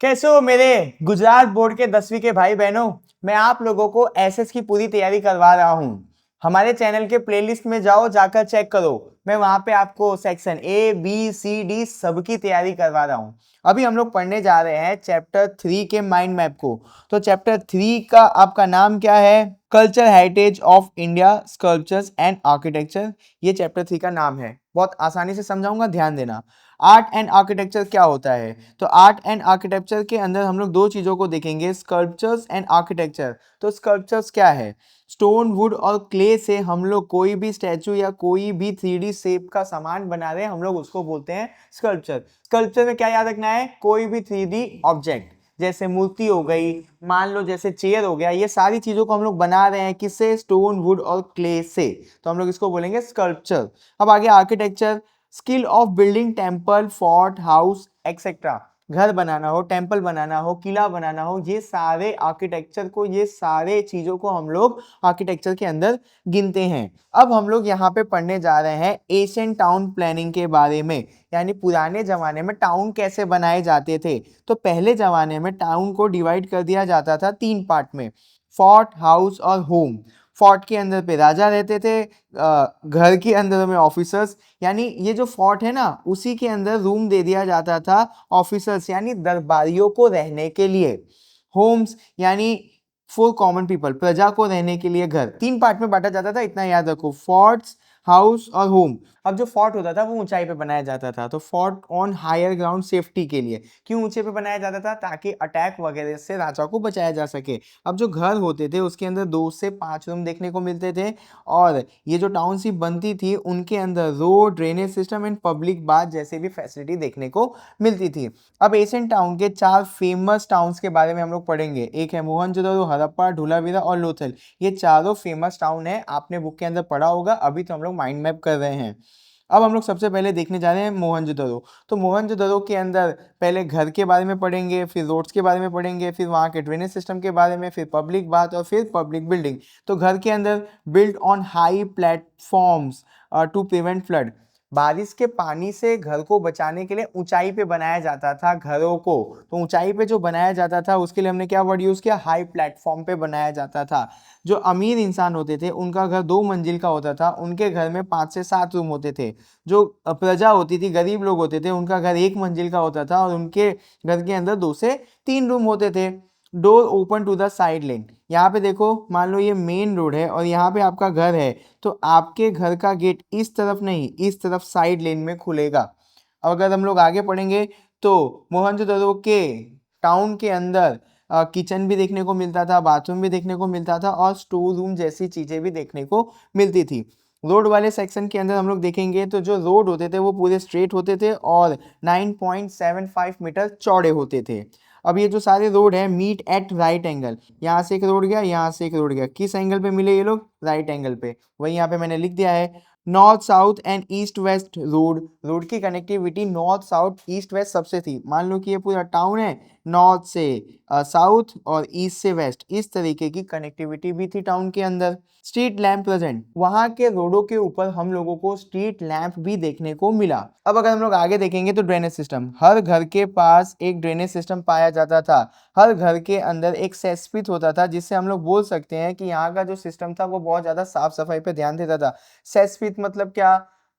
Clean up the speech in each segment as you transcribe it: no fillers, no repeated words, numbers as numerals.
कैसे हो मेरे गुजरात बोर्ड के 10वीं के भाई बहनों। मैं आप लोगों को एसएस की पूरी तैयारी करवा रहा हूँ। हमारे चैनल के प्लेलिस्ट में जाओ, जाकर चेक करो। मैं वहां पे आपको section A B C D सबकी तैयारी करवा रहा हूँ। अभी हम लोग पढ़ने जा रहे हैं चैप्टर 3 के माइंड मैप को। तो चैप्टर 3 का आपका नाम क्या है? Culture heritage of India, sculptures and architecture. ये चैप्टर 3 का नाम है। बहुत आसानी से समझाऊंगा, ध्यान देना। आर्ट एंड आर्किटेक्चर क्या होता है? तो आर्ट एंड आर्किटेक्चर के अंदर हम लोग दो चीजों को देखेंगे, स्कल्पचर्स एंड आर्किटेक्चर। तो स्कल्पचर्स क्या है? स्टोन, वुड और क्ले से हम लोग कोई भी स्टैचू या कोई भी 3D शेप का सामान बना रहे हैं, हम लोग उसको बोलते हैं स्कल्पचर। स्कल्पचर में क्या याद रखना है? कोई भी 3D ऑब्जेक्ट, जैसे मूर्ति हो गई, मान लो जैसे चेयर हो गया, ये सारी चीजों को हम लोग बना रहे हैं किससे? स्टोन, वुड और क्ले से। तो हम लोग इसको बोलेंगे स्कल्पचर। अब आगे architecture, skill of building temple, fort, house etcetera. घर बनाना हो, टेम्पल बनाना हो, किला बनाना हो, ये सारे आर्किटेक्चर को, ये सारे चीजों को हम लोग आर्किटेक्चर के अंदर गिनते हैं। अब हम लोग यहाँ पे पढ़ने जा रहे हैं एशियंट टाउन प्लानिंग के बारे में, यानी पुराने जमाने में टाउन कैसे बनाए जाते थे। तो पहले जमाने में टाउन को डिवाइड कर दिया जाता था 3 पार्ट में, फोर्ट, हाउस और होम। फोर्ट के अंदर पे राजा रहते थे, घर के अंदर में ऑफिसर्स, यानी ये जो फोर्ट है ना, उसी के अंदर रूम दे दिया जाता था ऑफिसर्स यानी दरबारियों को रहने के लिए। होम्स यानी फॉर कॉमन पीपल, प्रजा को रहने के लिए घर। 3 पार्ट में बांटा जाता था, इतना याद रखो, फोर्ट्स, हाउस और होम। अब जो फोर्ट होता था वो ऊंचाई पे बनाया जाता था, तो fort on higher ground safety के लिए। क्यों ऊंचे पे बनाया जाता था? ताकि अटैक वगैरह से राजा को बचाया जा सके। अब जो घर होते थे उसके अंदर 2 से 5 रूम देखने को मिलते थे, और ये जो टाउनशिप बनती थी उनके अंदर road, drainage system and public bath जैसे भी फैसिलिटी देखने को मिलती थी। अब एशियन टाउन के 4 फेमस टाउन्स के बारे में हम लोग पढ़ेंगे। एक है मोहनजोदड़ो, हड़प्पा, धोलावीरा और लोथल। ये चारों फेमस टाउन है, आपने बुक के अंदर पढ़ा होगा। अभी तो हम लोग माइंड मैप कर रहे हैं। अब हम लोग सबसे पहले देखने जा रहे हैं मोहनजोदड़ो। तो मोहनजोदड़ो के अंदर पहले घर के बारे में पढ़ेंगे, फिर रोड्स के बारे में पढ़ेंगे, फिर वहाँ के ड्रेनेज सिस्टम के बारे में, फिर पब्लिक बाथ और फिर पब्लिक बिल्डिंग। तो घर के अंदर build on high platforms to prevent flood. बारिश के पानी से घर को बचाने के लिए ऊंचाई पे बनाया जाता था घरों को। तो ऊंचाई पे जो बनाया जाता था उसके लिए हमने क्या वर्ड यूज किया? हाई प्लेटफॉर्म पे बनाया जाता था। जो अमीर इंसान होते थे उनका घर 2 मंजिल का होता था, उनके घर में 5 से 7 रूम होते थे। जो प्रजा होती थी, गरीब लोग होते थे, उनका घर 1 मंजिल का होता था और उनके घर के अंदर 2 से 3 रूम होते थे। Door open to the side lane. यहाँ पे देखो, मान लो ये मेन रोड है और यहाँ पे आपका घर है, तो आपके घर का गेट इस तरफ नहीं, इस तरफ साइड लेन में खुलेगा। अब अगर हम लोग आगे पढ़ेंगे तो मोहनजोदड़ो के टाउन के अंदर किचन भी देखने को मिलता था, बाथरूम भी देखने को मिलता था और स्टोर रूम जैसी चीजें भी देखने को मिलती थी। रोड वाले सेक्शन के अंदर हम लोग देखेंगे तो जो रोड होते थे वो पूरे स्ट्रेट होते थे और 9.75 मीटर चौड़े होते थे। अब ये जो सारे रोड है मीट एट राइट एंगल, यहाँ से एक रोड गया, यहाँ से एक रोड गया, किस एंगल पे मिले ये लोग? राइट एंगल पे। वही यहाँ पे मैंने लिख दिया है। North south and east west road, road की connectivity north south east west सबसे थी। मान लो कि ये पूरा टाउन है, नॉर्थ से साउथ और ईस्ट से वेस्ट, इस तरीके की कनेक्टिविटी भी थी टाउन के अंदर। स्ट्रीट लैम्प प्रेजेंट, वहां के रोडों के ऊपर हम लोगों को स्ट्रीट लैम्प भी देखने को मिला। अब अगर हम लोग आगे देखेंगे तो ड्रेनेज सिस्टम, हर घर के पास एक ड्रेनेज सिस्टम पाया जाता था। हर घर के अंदर एक सेस्पित होता था, जिससे हम लोग बोल सकते हैं कि यहाँ का जो सिस्टम था वो बहुत ज्यादा साफ सफाई पे ध्यान देता था। सेस्पित मतलब क्या?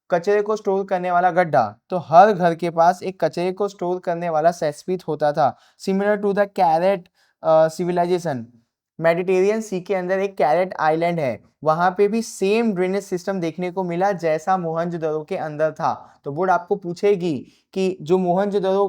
कचरे को स्टोर करने वाला गड्ढा। तो हर घर के पास एक कचरे को स्टोर करने वाला सेस्पित होता था। Similar to the Cretan civilization, Mediterranean sea के अंदर एक कैरेट आइलैंड है, वहां पे भी सेम ड्रेनेज सिस्टम देखने को मिला जैसा मोहनजोदड़ो के अंदर था। तो बोर्ड आपको पूछेगी कि जो मोहनजोदड़ो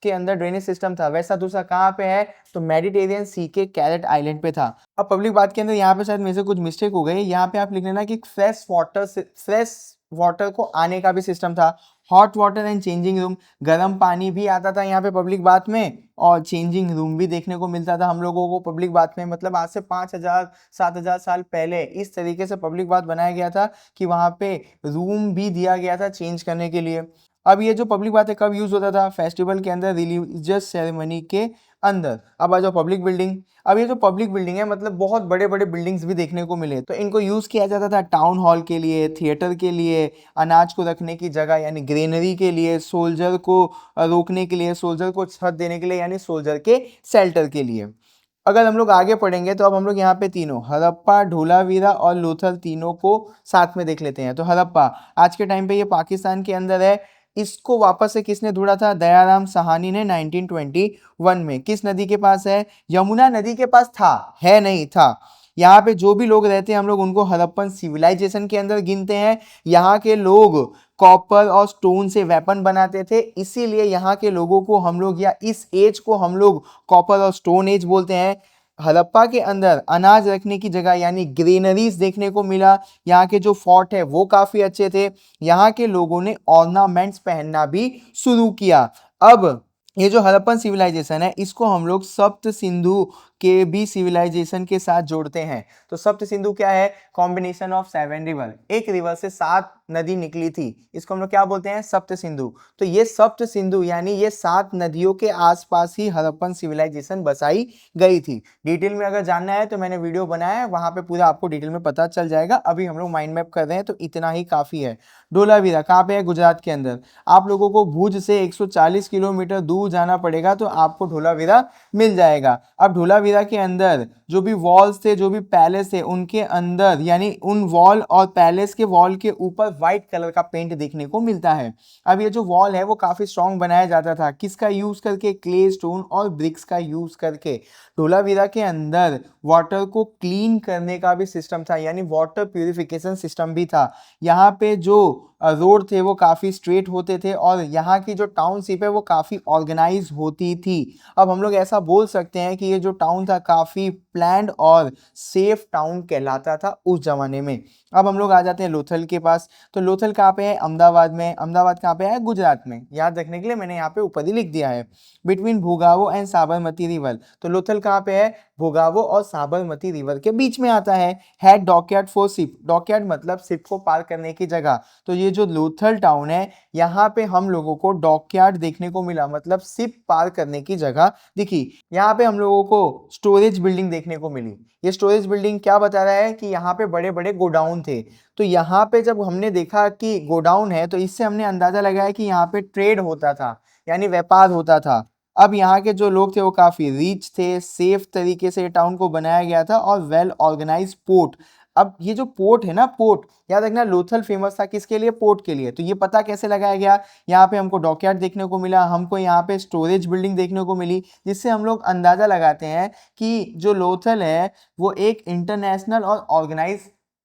के अंदर ड्रेनेज सिस्टम था वैसा दूसरा कहाँ पे है? तो मेडिटेरियन सी के कैरेट आइलैंड पे था। अब पब्लिक बात के अंदर यहाँ पे शायद मेरे से कुछ मिस्टेक हो गई, यहाँ पे आप लिख लेना कि फ्रेश वाटर को आने का भी सिस्टम था। Hot water and changing room, गर्म पानी भी आता था यहाँ पे पब्लिक बात में, और चेंजिंग रूम भी देखने को मिलता था हम लोगों को पब्लिक बात में। मतलब आज से 5000 7000 साल पहले इस तरीके से पब्लिक बात बनाया गया था कि वहाँ पे रूम भी दिया गया था चेंज करने के लिए। अब ये जो पब्लिक बात है कब यूज होता था, फेस्टिवल के अंदर, रिलीजियस सेरेमनी के अंदर। अब आ जाओ पब्लिक बिल्डिंग। अब ये जो पब्लिक बिल्डिंग है मतलब बहुत बड़े बड़े बिल्डिंग्स भी देखने को मिले, तो इनको यूज किया जाता था टाउन हॉल के लिए, थिएटर के लिए, अनाज को रखने की जगह यानी ग्रेनरी के लिए, सोल्जर को रोकने के लिए, सोल्जर को छत देने के लिए यानी सोल्जर के शेल्टर के लिए। अगर हम लोग आगे पढ़ेंगे तो अब हम लोग यहाँ पे तीनों हड़प्पा, धोलावीरा और लोथल तीनों को साथ में देख लेते हैं। तो हड़प्पा आज के टाइम पे ये पाकिस्तान के अंदर है। इसको वापस से किसने ढूंढा था, दयाराम साहनी ने 1921 में। किस नदी के पास है, यमुना नदी के पास था, है नहीं था। यहाँ पे जो भी लोग रहते हैं हम लोग उनको हड़प्पन सिविलाइजेशन के अंदर गिनते हैं। यहाँ के लोग कॉपर और स्टोन से वेपन बनाते थे, इसीलिए यहाँ के लोगों को हम लोग या इस एज को हम लोग कॉपर और स्टोन एज बोलते हैं। हड़प्पा के अंदर अनाज रखने की जगह यानी ग्रेनरीज देखने को मिला। यहाँ के जो फोर्ट है वो काफी अच्छे थे। यहाँ के लोगों ने ऑर्नामेंट्स पहनना भी शुरू किया। अब ये जो हड़प्पन सिविलाइजेशन है इसको हम लोग सप्त सिंधु के भी सिविलाइजेशन के साथ जोड़ते हैं। तो सप्त सिंधु क्या है, कॉम्बिनेशन ऑफ 7 रिवर, एक रिवर से 7 नदी निकली थी, इसको हम लोग क्या बोलते हैं, सप्त सिंधु। तो ये सप्त सिंधु यानी ये 7 नदियों के आसपास ही हड़प्पन सिविलाइजेशन बसाई गई थी। डिटेल में अगर जानना है तो मैंने वीडियो बनाया है, वहां पे पूरा आपको डिटेल में पता चल जाएगा। अभी हम लोग माइंड मैप कर रहे हैं तो इतना ही काफी है। धोलावीरा कहाँ पे है, गुजरात के अंदर। आप लोगों को भुज से 140 किलोमीटर दूर जाना पड़ेगा तो आपको धोलावीरा मिल जाएगा। अब धोलावीरा के अंदर जो भी वॉल्स थे, जो भी पैलेस थे, उनके अंदर यानी उन वॉल और पैलेस के वॉल के ऊपर व्हाइट कलर का पेंट देखने को मिलता है। अब ये जो वॉल है वो काफी स्ट्रॉन्ग बनाया जाता था, किसका यूज करके, क्ले, स्टोन और ब्रिक्स का यूज करके। धोलावीरा के अंदर वाटर को क्लीन करने का भी सिस्टम था यानी वाटर प्यूरिफिकेशन सिस्टम भी था। यहाँ पे जो रोड थे वो काफी स्ट्रेट होते थे और यहाँ की जो टाउनशिप है वो काफी ऑर्गेनाइज होती थी। अब हम लोग ऐसा बोल सकते हैं कि ये जो टाउन था काफी प्लान्ड और सेफ टाउन कहलाता था उस जमाने में। अब हम लोग आ जाते हैं लोथल के पास। तो लोथल कहाँ पे है, अहमदाबाद में। अहमदाबाद कहाँ पे है, गुजरात में। याद रखने के लिए मैंने यहाँ पे ऊपर ही लिख दिया है, बिटवीन भोगावो एंड साबरमती रिवर। तो लोथल कहाँ पे है, भोगावो और साबरमती रिवर के बीच में आता है। Had dockyard for ship, dockyard मतलब शिप को पार करने की जगह। तो ये जो लोथल टाउन है यहाँ पे हम लोगों को डॉकयार्ड देखने को मिला, मतलब शिप पार करने की जगह दिखी। यहाँ पे हम लोगों को स्टोरेज बिल्डिंग देखने को मिली। ये स्टोरेज बिल्डिंग क्या बता रहा है कि यहाँ पे बड़े बड़े गोडाउन थे। तो यहाँ पे जब हमने देखा कि गोडाउन है तो इससे हमने अंदाजा लगाया कि यहाँ पे ट्रेड होता था यानी व्यापार होता था। अब यहाँ के जो लोग थे वो काफी रिच थे, सेफ तरीके से टाउन को बनाया गया था और वेल ऑर्गेनाइज पोर्ट। अब ये जो पोर्ट है ना, पोर्ट याद रखना, लोथल फेमस था किसके लिए, पोर्ट के लिए। तो ये पता कैसे लगाया गया, यहाँ पे हमको डॉकयार्ड देखने को मिला, हमको यहाँ पे स्टोरेज बिल्डिंग देखने को मिली, जिससे हम लोग अंदाजा लगाते हैं कि जो लोथल है वो एक इंटरनेशनल और ऑर्गेनाइज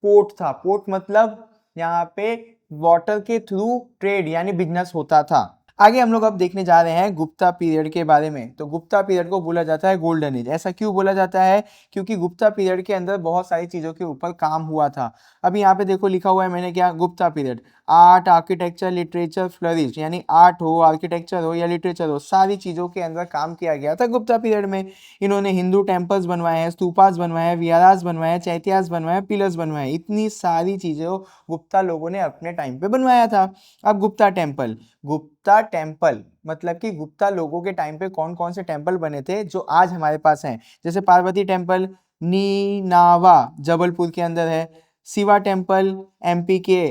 पोर्ट था। पोर्ट मतलब यहाँ पे वाटर के थ्रू ट्रेड यानी बिजनेस होता था। आगे हम लोग अब देखने जा रहे हैं गुप्ता पीरियड के बारे में। तो गुप्ता पीरियड को बोला जाता है गोल्डन एज। ऐसा क्यों बोला जाता है, क्योंकि गुप्ता पीरियड के अंदर बहुत सारी चीजों के ऊपर काम हुआ था। अभी यहाँ पे देखो लिखा हुआ है मैंने क्या, Gupta period, art, architecture, literature flourish, यानी आर्ट हो, आर्किटेक्चर हो या लिटरेचर हो, सारी चीजों के अंदर काम किया गया था गुप्ता पीरियड में। इन्होंने हिंदू टेम्पल्स बनवाए हैं, स्तूपास बनवाए हैं, विहारास बनवाए हैं, चैत्यास बनवाए हैं, पिलर्स बनवाए हैं, इतनी सारी चीजें गुप्ता लोगों ने अपने टाइम पे बनवाया था। अब गुप्ता टेम्पल, गुप्ता टेम्पल मतलब कि गुप्ता लोगों के टाइम पे कौन कौन से टेम्पल बने थे जो आज हमारे पास हैं, जैसे पार्वती टेम्पल नीनावा जबलपुर के अंदर है, शिवा टेम्पल एमपी के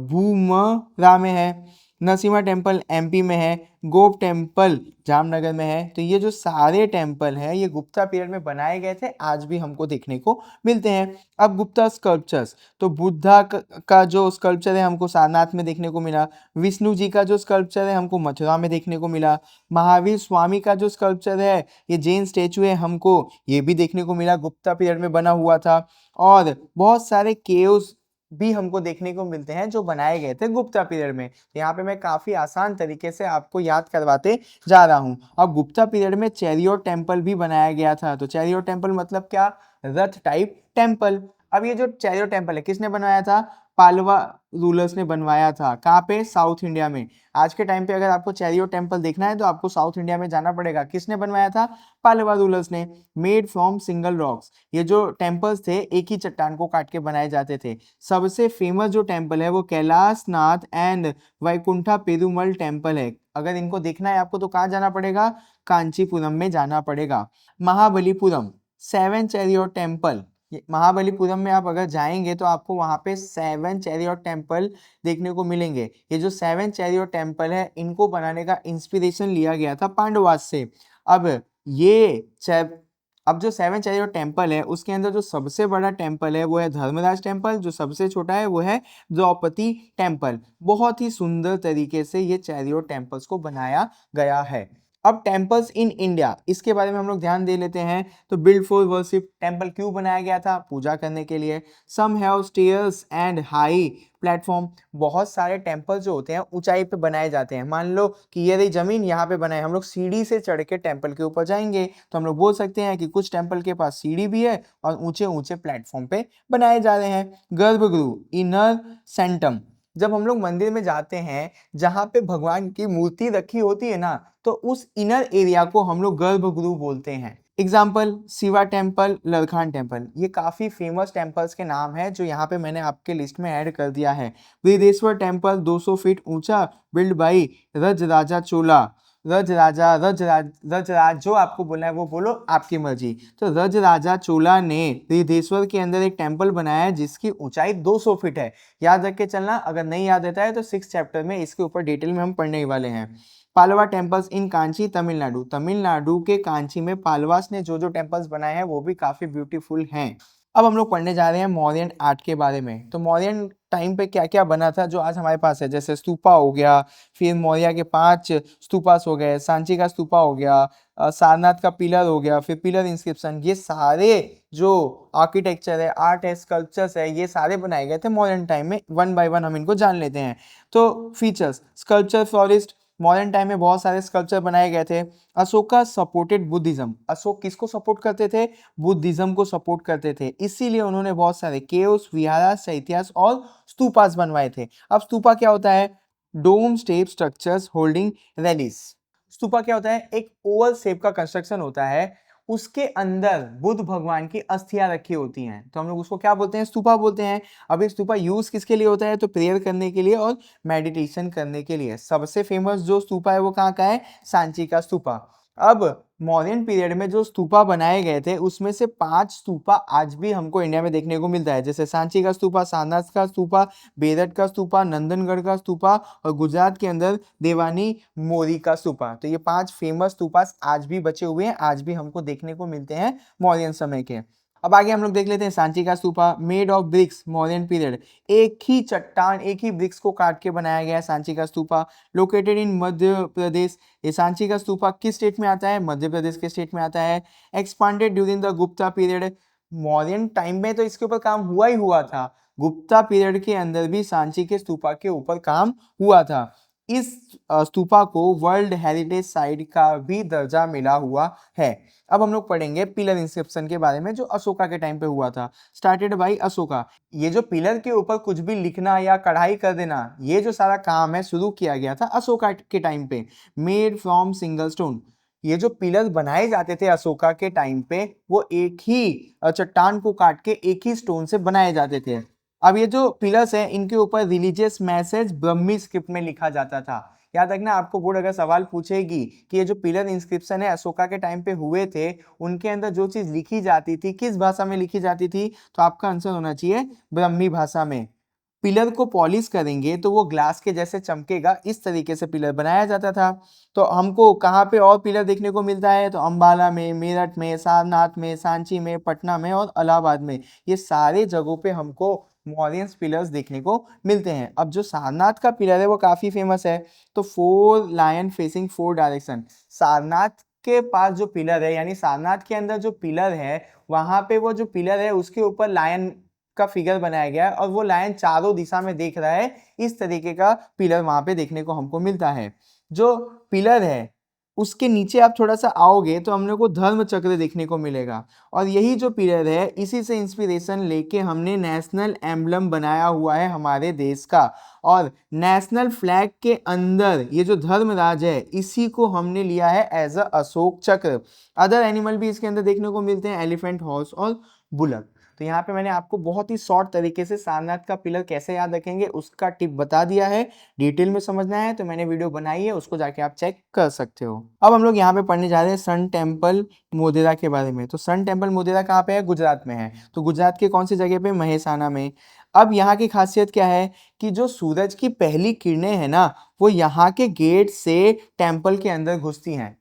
भूमरा में है, नरसिम्हा टेम्पल एमपी में है, गोप टेम्पल जामनगर में है। तो ये जो सारे टेम्पल हैं ये गुप्ता पीरियड में बनाए गए थे, आज भी हमको देखने को मिलते हैं। अब गुप्ता स्कल्पचर्स, तो बुद्धा का जो स्कल्पचर है हमको सारनाथ में देखने को मिला, विष्णु जी का जो स्कल्पचर है हमको मथुरा में देखने को मिला, महावीर स्वामी का जो स्कल्पचर है ये जैन स्टेचू है हमको ये भी देखने को मिला, गुप्ता पीरियड में बना हुआ था। और बहुत सारे केव्स भी हमको देखने को मिलते हैं जो बनाए गए थे गुप्ता पीरियड में। यहाँ पे मैं काफी आसान तरीके से आपको याद करवाते जा रहा हूँ। अब गुप्ता पीरियड में चैरियट टेम्पल भी बनाया गया था। तो चैरियट टेम्पल मतलब क्या, रथ टाइप टेम्पल। अब ये जो चैरियो टेम्पल है किसने बनवाया था? पालवा रूलर्स ने बनवाया था। कहाँ पे? साउथ इंडिया में। आज के टाइम पे अगर आपको चैरियो टेम्पल देखना है तो आपको साउथ इंडिया में जाना पड़ेगा। किसने बनवाया था? पालवा रूलर्स ने। मेड फ्रॉम सिंगल रॉक्स, ये जो टेम्पल्स थे एक ही चट्टान को काट के बनाए जाते थे। सबसे फेमस जो टेम्पल है वो कैलाश नाथ एंड वैकुंठा पेरुमल टेम्पल है। अगर इनको देखना है आपको तो कहाँ जाना पड़ेगा? कांचीपुरम में जाना पड़ेगा। Mahabalipuram, seven chariot temple, Mahabalipuram में आप अगर जाएंगे तो आपको वहां पे सेवन चैरियोट टेम्पल देखने को मिलेंगे। ये जो सेवन चैरियोट टेम्पल है इनको बनाने का इंस्पिरेशन लिया गया था पांडवास से। अब ये अब जो सेवन चैरियोट टेम्पल है उसके अंदर जो सबसे बड़ा टेम्पल है वो है धर्मराज टेम्पल, जो सबसे छोटा है वो है द्रौपदी टेम्पल। बहुत ही सुंदर तरीके से ये चैरियोट टेम्पल्स को बनाया गया है। अब टेम्पल्स इन इंडिया, इसके बारे में हम लोग ध्यान दे लेते हैं। तो बिल्ड फॉर वर्शिप, टेम्पल क्यों बनाया गया था? पूजा करने के लिए। Some have stairs and high platform, बहुत सारे टेम्पल जो होते हैं ऊंचाई पे बनाए जाते हैं। मान लो कि ये रही जमीन, यहाँ पे बनाए, हम लोग सीढ़ी से चढ़ के टेम्पल के ऊपर जाएंगे तो हम लोग बोल सकते हैं कि कुछ टेम्पल के पास सीढ़ी भी है और ऊंचे ऊंचे प्लेटफॉर्म पे बनाए जा रहे हैं। गर्भगृह, इनर सेंटम, जब हम लोग मंदिर में जाते हैं जहां पे भगवान की मूर्ति रखी होती है ना, तो उस इनर एरिया को हम लोग गर्भगृह बोलते हैं। एग्जाम्पल, शिवा टेम्पल, लरखान टेम्पल, ये काफी फेमस टेम्पल्स के नाम है जो यहाँ पे मैंने आपके लिस्ट में ऐड कर दिया है। बृहदेश्वर टेम्पल 200 फीट ऊंचा, बिल्ड बाई रजराजा चोला। रजराज जो आपको बोलना है वो बोलो, आपकी मर्जी। तो रजराजा चोला ने बृहदेश्वर के अंदर एक टेम्पल बनाया है जिसकी ऊंचाई 200 फीट है। याद रख के चलना, अगर नहीं याद रहता है तो 6th चैप्टर में इसके ऊपर डिटेल में हम पढ़ने ही वाले हैं। पालवा टेम्पल्स इन कांची, तमिलनाडु, तमिलनाडु के कांची में पालवास ने जो जो टेम्पल्स बनाए हैं वो भी काफी ब्यूटीफुल हैं। अब हम लोग पढ़ने जा रहे हैं मौर्यन आर्ट के बारे में। तो मौर्यन टाइम पे क्या क्या बना था जो आज हमारे पास है, जैसे स्तूपा हो गया, फिर मौर्य के 5 स्तूपास हो गए, सांची का स्तूपा हो गया, सारनाथ का पिलर हो गया, फिर पिलर इंस्क्रिप्शन, ये सारे जो आर्किटेक्चर है, आर्ट है, स्कल्पचर्स है, ये सारे बनाए गए थे मॉडर्न टाइम में। वन बाय वन हम इनको जान लेते हैं। तो features, sculpture forest, modern time में बहुत सारे स्कल्पचर बनाए गए थे। अशोका सपोर्टेड बुद्धिज्म, अशोक किसको सपोर्ट करते थे? बुद्धिज्म को सपोर्ट करते थे, इसीलिए उन्होंने बहुत सारे केव्स, विहारा, चैत्यास और स्तूपास बनवाए थे। अब स्तूपा क्या होता है? Dome step structures holding relics. Stupa क्या होता है? एक ओवल शेप का कंस्ट्रक्शन होता है, उसके अंदर बुद्ध भगवान की अस्थियां रखी होती हैं, तो हम लोग उसको क्या बोलते हैं? स्तूपा बोलते हैं। अब ये स्तूपा यूज किसके लिए होता है? तो प्रेयर करने के लिए और मेडिटेशन करने के लिए। सबसे फेमस जो स्तूपा है वो कहाँ का है? सांची का स्तूपा। अब मौर्यन पीरियड में जो स्तूपा बनाए गए थे उसमें से 5 स्तूपा आज भी हमको इंडिया में देखने को मिलता है, जैसे सांची का स्तूपा, सारनाथ का स्तूपा, बेरठ का स्तूपा, नंदनगढ़ का स्तूपा और गुजरात के अंदर देवानी मोरी का स्तूपा। तो ये 5 फेमस स्तूपास आज भी बचे हुए हैं, आज भी हमको देखने को मिलते हैं मौर्यन समय के। अब आगे हम लोग देख लेते हैं सांची का stupa, made of BRICS, Mauryan period. एक ही चट्टान, एक ही ब्रिक्स को काट के बनाया गया है सांची का स्तूपा। लोकेटेड इन मध्य प्रदेश, ये सांची का स्तूपा किस स्टेट में आता है? मध्य प्रदेश के स्टेट में आता है। Expanded during the Gupta period, Mauryan time में तो इसके ऊपर काम हुआ ही हुआ था, गुप्ता पीरियड के अंदर भी सांची के स्तूपा के ऊपर काम हुआ था। इस स्तूपा को वर्ल्ड हेरिटेज साइट का भी दर्जा मिला हुआ है। अब हम लोग पढ़ेंगे पिलर इंस्क्रिप्शन के बारे में जो अशोका के टाइम पे हुआ था। स्टार्टेड बाय अशोका, ये जो पिलर के ऊपर कुछ भी लिखना या कढ़ाई कर देना, ये जो सारा काम है शुरू किया गया था अशोका के टाइम पे। मेड फ्रॉम सिंगल स्टोन, ये जो पिलर बनाए जाते थे अशोका के टाइम पे वो एक ही चट्टान को काट के एक ही स्टोन से बनाए जाते थे। अब ये जो पिलर्स हैं इनके ऊपर रिलीजियस मैसेज ब्रह्मी स्क्रिप्ट में लिखा जाता था। याद रखना, आपको बोर्ड अगर सवाल पूछेगी कि ये जो पिलर इंस्क्रिप्शन है अशोका के टाइम पे हुए थे, उनके अंदर जो चीज लिखी जाती थी किस भाषा में लिखी जाती थी, तो आपका आंसर होना चाहिए ब्रह्मी भाषा में। पिलर को पॉलिश करेंगे तो वो ग्लास के जैसे चमकेगा, इस तरीके से पिलर बनाया जाता था। तो हमको कहाँ पे और पिलर देखने को मिलता है? तो अंबाला में, मेरठ में, सारनाथ में, सांची में, पटना में और इलाहाबाद में, ये सारे जगहों पे हमको मौर्यन पिलर्स देखने को मिलते हैं। अब जो सारनाथ का पिलर है वो काफी फेमस है। तो 4 लायन फेसिंग 4 डायरेक्शन, सारनाथ के पास जो पिलर है, यानी सारनाथ के अंदर जो पिलर है वहां पे वो जो पिलर है उसके ऊपर लायन का फिगर बनाया गया है और वो लायन चारों दिशा में देख रहा है, इस तरीके का पिलर वहां पे देखने को हमको मिलता है। जो पिलर है उसके नीचे आप थोड़ा सा आओगे तो हम लोग को धर्म चक्र देखने को मिलेगा। और यही जो पीरियड है इसी से इंस्पिरेशन लेके हमने नेशनल एम्बलम बनाया हुआ है हमारे देश का। और नेशनल फ्लैग के अंदर ये जो धर्मराज है इसी को हमने लिया है एज अ अशोक चक्र। अदर एनिमल भी इसके अंदर देखने को मिलते हैं, एलिफेंट, हॉर्स और बुलक। तो यहाँ पे मैंने आपको बहुत ही शॉर्ट तरीके से सारनाथ का पिलर कैसे याद रखेंगे उसका टिप बता दिया है। डिटेल में समझना है तो मैंने वीडियो बनाई है, उसको जाके आप चेक कर सकते हो। अब हम लोग यहाँ पे पढ़ने जा रहे हैं सन टेम्पल मोढेरा के बारे में। तो सन टेम्पल मोढेरा कहाँ पे है? गुजरात में है। तो गुजरात के कौन सी जगह पे? महेसाना में। अब यहाँ की खासियत क्या है कि जो सूरज की पहली किरणें हैं ना वो यहाँ के गेट से टेम्पल के अंदर घुसती हैं।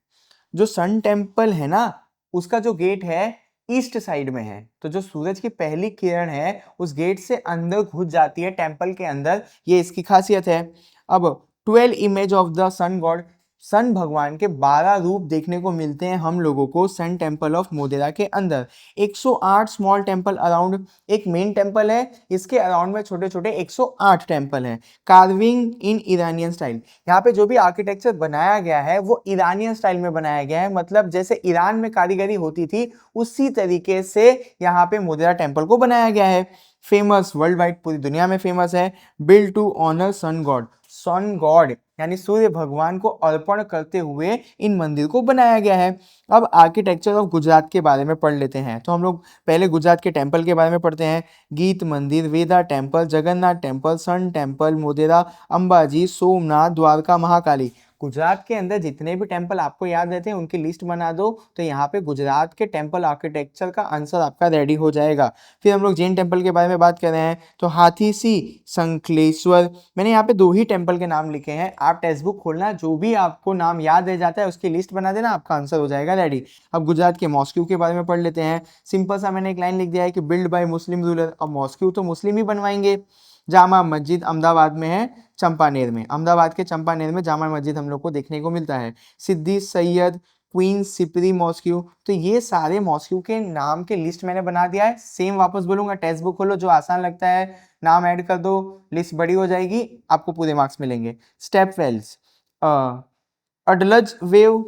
जो सन टेम्पल है ना उसका जो गेट है ईस्ट साइड में है। तो जो सूरज की पहली किरण है उस गेट से अंदर घुस जाती है टेम्पल के अंदर, ये इसकी खासियत है। अब 12 image of the sun god, sun भगवान के 12 रूप देखने को मिलते हैं हम लोगों को सन टेम्पल ऑफ मोढेरा के अंदर। 108 स्मॉल टेम्पल अराउंड, एक मेन टेम्पल है, इसके अराउंड में छोटे छोटे 108 टेम्पल हैं। कार्विंग इन ईरानियन स्टाइल, यहाँ पे जो भी आर्किटेक्चर बनाया गया है वो ईरानियन स्टाइल में बनाया गया है, मतलब जैसे ईरान में कारीगरी होती थी उसी तरीके से यहाँ पे मोढेरा टेम्पल को बनाया गया है। फेमस, वर्ल्ड वाइड पूरी दुनिया में फेमस है। Build to honour sun god, sun god यानी सूर्य भगवान को अर्पण करते हुए इन मंदिर को बनाया गया है। अब आर्किटेक्चर ऑफ गुजरात के बारे में पढ़ लेते हैं। तो हम लोग पहले गुजरात के टेम्पल के बारे में पढ़ते हैं। Gita Mandir, Veda temple, Jagannath temple, sun temple, Modhera, Ambaji, Somnath, Dwarka, Mahakali. Gujarat के अंदर जितने भी टेम्पल आपको याद रहते हैं उनकी लिस्ट बना दो तो यहाँ पे गुजरात के टेम्पल आर्किटेक्चर का आंसर आपका रेडी हो जाएगा। फिर हम लोग जैन टेम्पल के बारे में बात कर रहे हैं। तो हाथी सी, संखलेश्वर, मैंने यहाँ पे 2 ही टेम्पल के नाम लिखे हैं, आप टेक्स्ट बुक खोलना, जो भी आपको नाम याद रह जाता है उसकी लिस्ट बना देना, आपका आंसर हो जाएगा रेडी। अब गुजरात के मॉस्क्यू के बारे में पढ़ लेते हैं। सिंपल सा मैंने एक लाइन लिख दिया है कि बिल्ड बाय मुस्लिम रूलर। अब मॉस्क्यू तो मुस्लिम ही बनवाएंगे। जामा मस्जिद अहमदाबाद में है, चंपानेर में, अहमदाबाद के चंपानेर में जामा मस्जिद हम लोग को देखने को मिलता है। सिद्दी सैयद, क्वीन सिपरी मॉस्क्यू, तो ये सारे मॉस्क्यू के नाम के लिस्ट मैंने बना दिया है। सेम वापस बोलूंगा, टेक्स्ट बुक खोलो, जो आसान लगता है नाम ऐड कर दो, लिस्ट बड़ी हो जाएगी, आपको पूरे मार्क्स मिलेंगे। स्टेप वेल्स, अडलज वेव,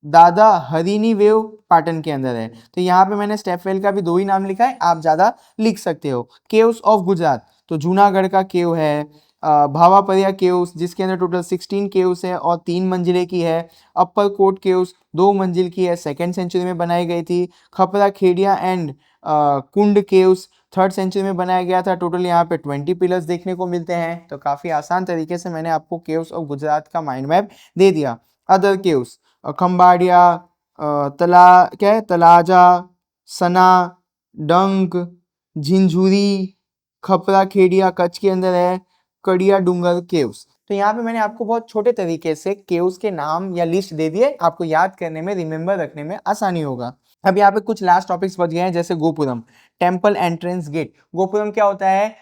दादा हरिनी वेव पाटन के अंदर है। तो यहाँ पे मैंने स्टेप वेल का भी 2 ही नाम लिखा है, आप ज्यादा लिख सकते हो। केव्स ऑफ गुजरात, तो जूनागढ़ का केव है, भावापरिया केव्स जिसके अंदर टोटल 16 केव्स है और 3 मंजिले की है। अपर कोट केव्स 2 मंजिल की है, 2nd सेंचुरी में बनाई गई थी। Khapra Khediya and Kund caves 3rd century में बनाया गया था। टोटल यहाँ पे 20 पिलर्स देखने को मिलते हैं। तो काफी आसान तरीके से मैंने आपको केव्स ऑफ गुजरात का माइंड मैप दे दिया। अदर केव्स, खंबाड़िया, तलाजा, सना, डंक, झिंझुरी, खपरा खेड़िया कच्छ के अंदर है, कड़िया डूंगर केव्स। तो यहाँ पे मैंने आपको बहुत छोटे तरीके से केव्स के नाम या लिस्ट दे दिए, आपको याद करने में, रिमेंबर रखने में आसानी होगा। अब यहाँ पे कुछ लास्ट टॉपिक्स बच गए हैं, जैसे gopuram, temple entrance gate. Gopuram क्या होता है?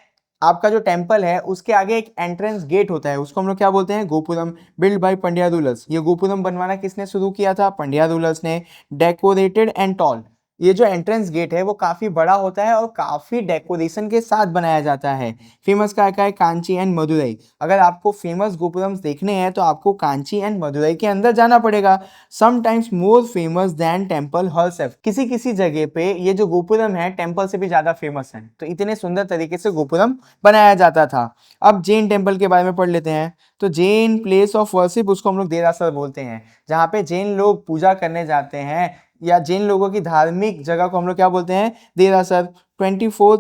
आपका जो टेम्पल है उसके आगे एक एंट्रेंस गेट होता है, उसको हम लोग क्या बोलते हैं? Gopuram. Build by Pandya rulers, ये गोपुरम बनवाना किसने शुरू किया था? पंड्या रूलर्स ने। डेकोरेटेड एंड टॉल, ये जो एंट्रेंस गेट है वो काफी बड़ा होता है और काफी डेकोरेशन के साथ बनाया जाता है। फेमस क्या है? कांची एंड मदुरई। अगर आपको फेमस गोपुरम्स देखने हैं तो आपको कांची एंड मदुरई के अंदर जाना पड़ेगा। Sometimes more famous than temple herself, किसी किसी जगह पे ये जो गोपुरम है टेम्पल से भी ज्यादा फेमस है। तो इतने सुंदर तरीके से गोपुरम बनाया जाता था। अब जैन टेम्पल के बारे में पढ़ लेते हैं। तो जैन प्लेस ऑफ वर्शिप, उसको हम लोग देरासर बोलते हैं, जहाँ पे जैन लोग पूजा करने जाते हैं, या जैन लोगों की धार्मिक जगह को हम लोग क्या बोलते हैं? देरासर। 24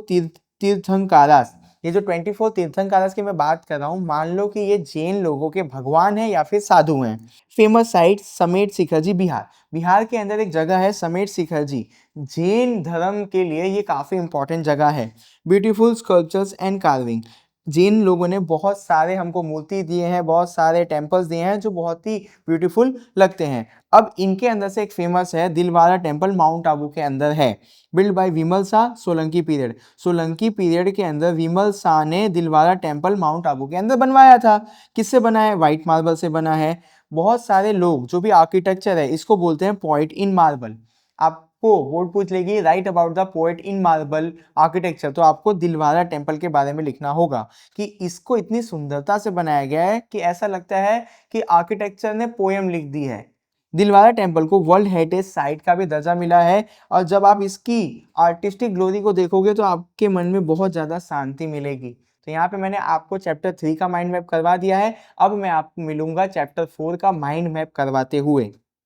तीर्थंकारास, ये जो 24 तीर्थंकारास की मैं बात कर रहा हूँ, मान लो कि ये जैन लोगों के भगवान है या फिर साधु हैं। फेमस साइट समेट शिखर जी, बिहार। बिहार के अंदर एक जगह है समेट शिखर जी, जैन धर्म के लिए ये काफी इंपॉर्टेंट जगह है। Beautiful sculptures and carving, Jain लोगों ने बहुत सारे हमको मूर्ति दिए हैं, बहुत सारे टेम्पल्स दिए हैं जो बहुत ही ब्यूटीफुल लगते हैं। अब इनके अंदर से एक फेमस है दिलवारा टेम्पल, माउंट आबू के अंदर है। Build by Vimal Shah, Solanki period. Solanki period के अंदर विमल शाह ने दिलवारा टेम्पल माउंट आबू के अंदर बनवाया था। किससे बना है? व्हाइट मार्बल से बना है। बहुत सारे लोग, जो भी आर्किटेक्चर है इसको बोलते हैं पोएट इन मार्बल। आपको बोर्ड पूछ लेगी right about the poet in marble architecture, तो आपको दिलवारा टेम्पल के बारे में लिखना होगा कि इसको इतनी सुंदरता से बनाया गया है कि ऐसा लगता है कि आर्किटेक्चर ने पोएम लिख दी है। दिलवारा टेम्पल को वर्ल्ड हेरिटेज साइट का भी दर्जा मिला है और जब आप इसकी आर्टिस्टिक ग्लोरी को देखोगे तो आपके मन में बहुत ज़्यादा शांति मिलेगी। तो यहाँ पे मैंने आपको चैप्टर 3 का माइंड मैप करवा दिया है। अब मैं आपको मिलूंगा चैप्टर 4 का माइंड मैप करवाते हुए।